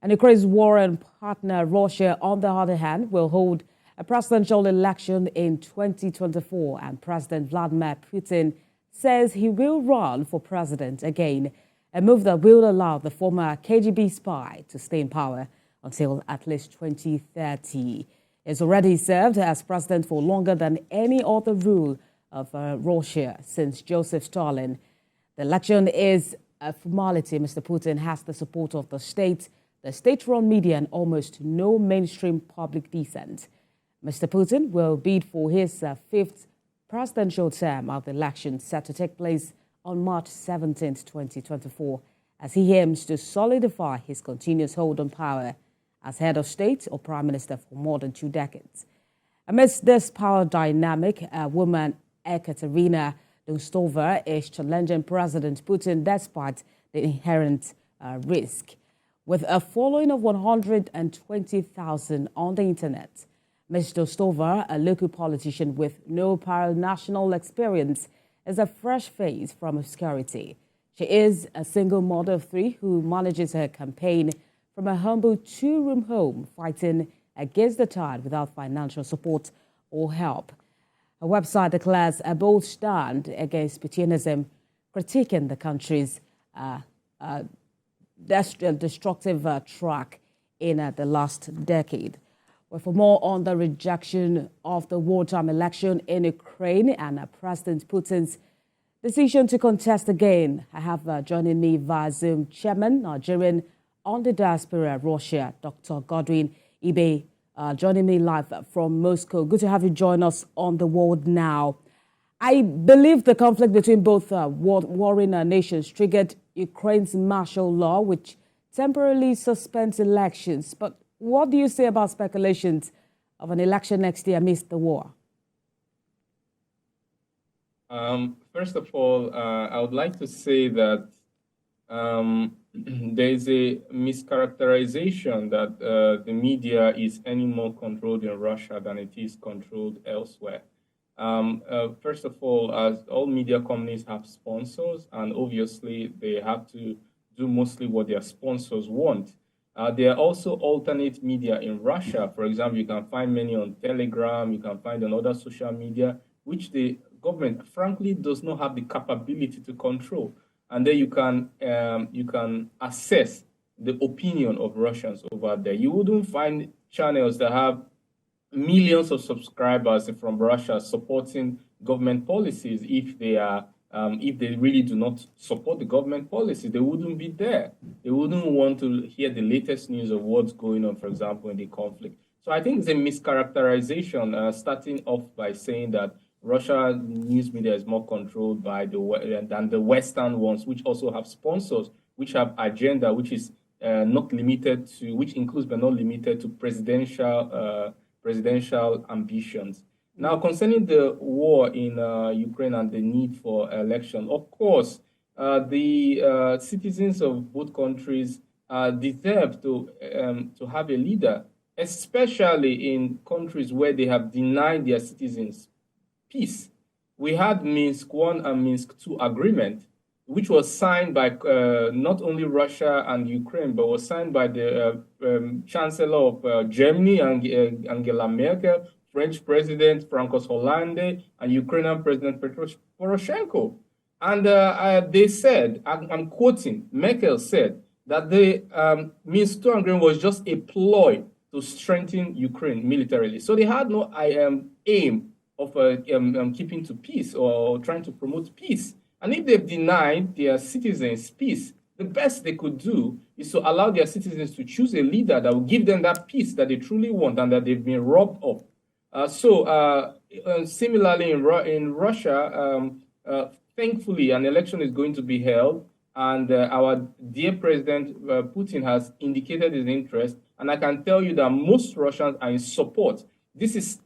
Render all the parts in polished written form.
And Ukraine's warring partner, Russia, on the other hand, will hold a presidential election in 2024. And President Vladimir Putin says he will run for president again, a move that will allow the former KGB spy to stay in power until at least 2030. He's already served as president for longer than any other rule of Russia since Joseph Stalin. The election is a formality. Mr. Putin has the support of the state-run media, and almost no mainstream public dissent. Mr. Putin will bid for his fifth presidential term of the election set to take place on March 17, 2024, as he aims to solidify his continuous hold on power as head of state or prime minister for more than 2 decades. Amidst this power dynamic, a woman, Ekaterina Dostova, is challenging President Putin despite the inherent risk. With a following of 120,000 on the internet, Ms. Dostova, a local politician with no prior national experience, is a fresh face from obscurity. She is a single mother of 3 who manages her campaign from a humble 2-room home, fighting against the tide without financial support or help. Her website declares a bold stand against Putinism, critiquing the country's destructive track in the last decade. Well, for more on the rejection of the wartime election in Ukraine and President Putin's decision to contest again, I have joining me via Zoom Chairman, Nigerian on the Diaspora, Russia, Dr. Godwin Ibe, joining me live from Moscow. Good to have you join us on The World Now. I believe the conflict between both warring nations triggered Ukraine's martial law, which temporarily suspends elections. But what do you say about speculations of an election next year amidst the war? First of all, I would like to say that there is a mischaracterization that the media is any more controlled in Russia than it is controlled elsewhere. First of all, as all media companies have sponsors, and obviously they have to do mostly what their sponsors want. There are also alternate media in Russia. For example, you can find many on Telegram, you can find on other social media, which the government, frankly, does not have the capability to control. And then you can assess the opinion of Russians over there. You wouldn't find channels that have millions of subscribers from Russia supporting government policies if they really do not support the government policy. They wouldn't be there. They wouldn't want to hear the latest news of what's going on, for example, in the conflict. So I think it's a mischaracterization, starting off by saying that Russia news media is more controlled by than the Western ones, which also have sponsors, which have agenda, which is not limited to, which includes but not limited to presidential ambitions. Now, concerning the war in Ukraine and the need for election, of course, the citizens of both countries deserve to have a leader, especially in countries where they have denied their citizens peace. We had Minsk I and Minsk II agreement, which was signed by not only Russia and Ukraine, but was signed by the Chancellor of Germany, Angela Merkel, French President Francois Hollande, and Ukrainian President Petro Poroshenko. And they said, I'm quoting, Merkel said that the Minsk II agreement was just a ploy to strengthen Ukraine militarily. So they had no aim of keeping to peace or trying to promote peace. And if they've denied their citizens peace, the best they could do is to allow their citizens to choose a leader that will give them that peace that they truly want and that they've been robbed of. Similarly, in Russia, thankfully, an election is going to be held, and our dear President Putin has indicated his interest, and I can tell you that most Russians are in support. This is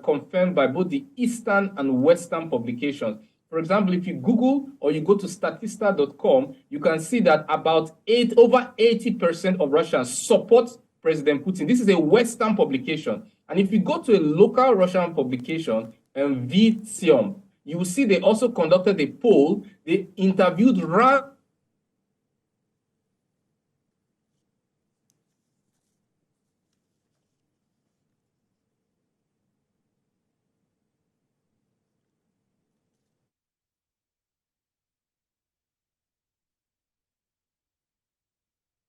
confirmed by both the Eastern and Western publications. For example, if you Google or you go to statista.com, you can see that over 80% of Russians support President Putin. This is a Western publication. And if you go to a local Russian publication, Vitium, you will see they also conducted a poll. They interviewed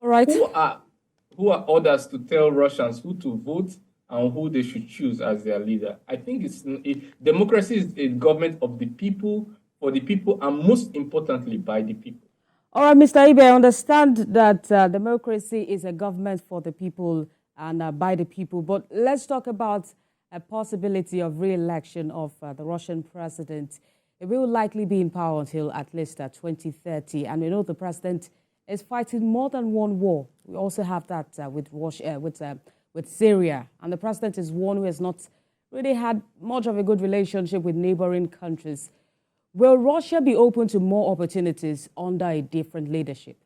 All right. Who are others to tell Russians who to vote and who they should choose as their leader? I think democracy is a government of the people, for the people, and most importantly, by the people. All right, Mr. Ibe, I understand that democracy is a government for the people and by the people, but let's talk about a possibility of re-election of the Russian president. It will likely be in power until at least 2030, and we know the president is fighting more than one war. We also have that with Russia, with Syria, and the president is one who has not really had much of a good relationship with neighboring countries. Will Russia be open to more opportunities under a different leadership?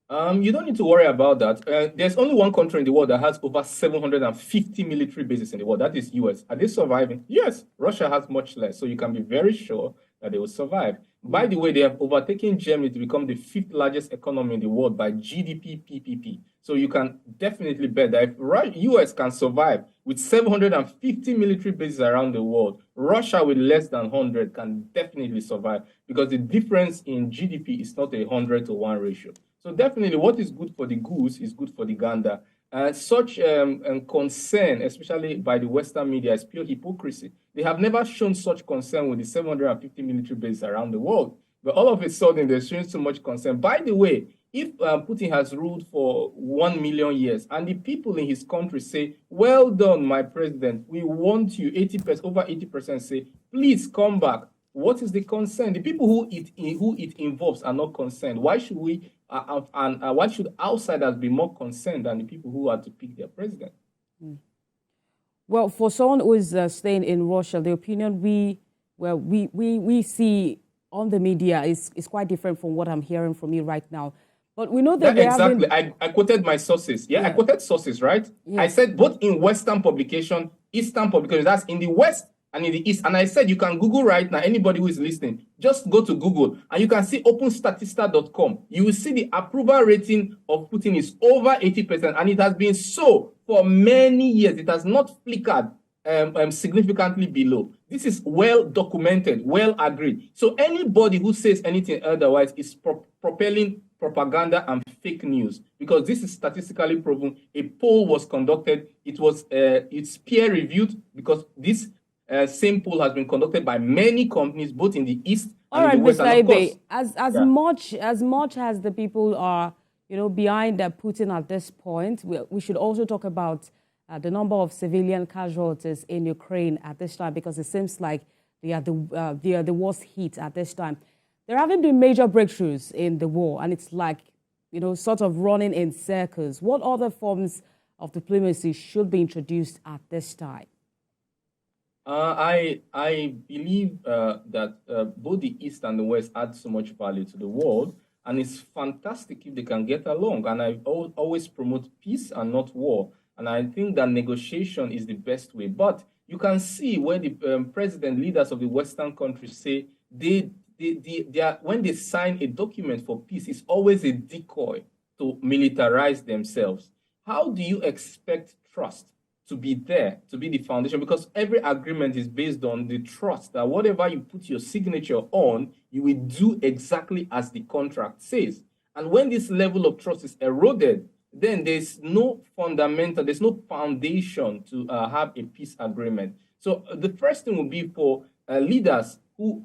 You don't need to worry about that. There's only one country in the world that has over 750 military bases in the world. That is US. Are they surviving? Yes. Russia has much less. So you can be very sure that they will survive. By the way, they have overtaken Germany to become the 5th largest economy in the world by GDP PPP. So you can definitely bet that if US can survive with 750 military bases around the world, Russia with less than 100 can definitely survive, because the difference in GDP is not a 100-to-1 ratio. So definitely what is good for the goose is good for the gander. Such concern, especially by the Western media, is pure hypocrisy. They have never shown such concern with the 750 military bases around the world. But all of a sudden, they're showing so much concern. By the way, if Putin has ruled for 1 million years and the people in his country say, well done, my president, we want you, 80%, over 80% say, please come back. What is the concern? The people who it involves are not concerned. Why should we why should outsiders be more concerned than the people who are to pick their president? Well, for someone who is staying in Russia, the opinion we see on the media is quite different from what I'm hearing from you right now. But we know that exactly. I quoted my sources. Yeah, I quoted sources, right? Yeah. I said both in Western publication, Eastern publication, that's in the West and in the East. And I said, you can Google right now, anybody who is listening, just go to Google and you can see openstatista.com. You will see the approval rating of Putin is over 80%. And it has been so for many years. It has not flickered significantly below. This is well documented, well agreed. So anybody who says anything otherwise is propelling propaganda and fake news, because this is statistically proven. A poll was conducted. It's peer reviewed, because this same poll has been conducted by many companies, both in the East and in the West. Mr. Ibe, as much as the people are, behind Putin at this point, we should also talk about the number of civilian casualties in Ukraine at this time, because it seems like they are the worst hit at this time. There haven't been major breakthroughs in the war, and it's like, sort of running in circles. What other forms of diplomacy should be introduced at this time? I believe that both the East and the West add so much value to the world, and it's fantastic if they can get along. And I always promote peace and not war. And I think that negotiation is the best way. But you can see where the president leaders of the Western countries say when they sign a document for peace, it's always a decoy to militarize themselves. How do you expect trust to be there, to be the foundation? Because every agreement is based on the trust that whatever you put your signature on, you will do exactly as the contract says. And when this level of trust is eroded, then there's no there's no foundation to have a peace agreement. So the first thing would be for leaders who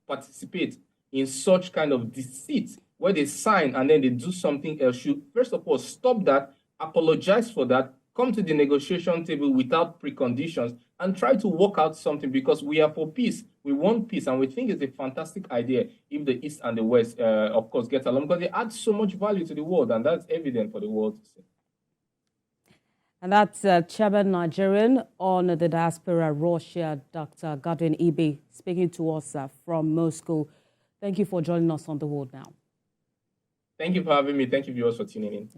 participate in such kind of deceit, where they sign and then they do something else, should first of all stop that, apologize for that, come to the negotiation table without preconditions, and try to work out something, because we are for peace. We want peace, and we think it's a fantastic idea if the East and the West, of course, get along, because they add so much value to the world, and that's evident for the world to see. And that's Chairman Nigerian on the Diaspora Russia, Dr. Godwin Ibe, speaking to us from Moscow. Thank you for joining us on The World Now. Thank you for having me. Thank you, viewers, for tuning in.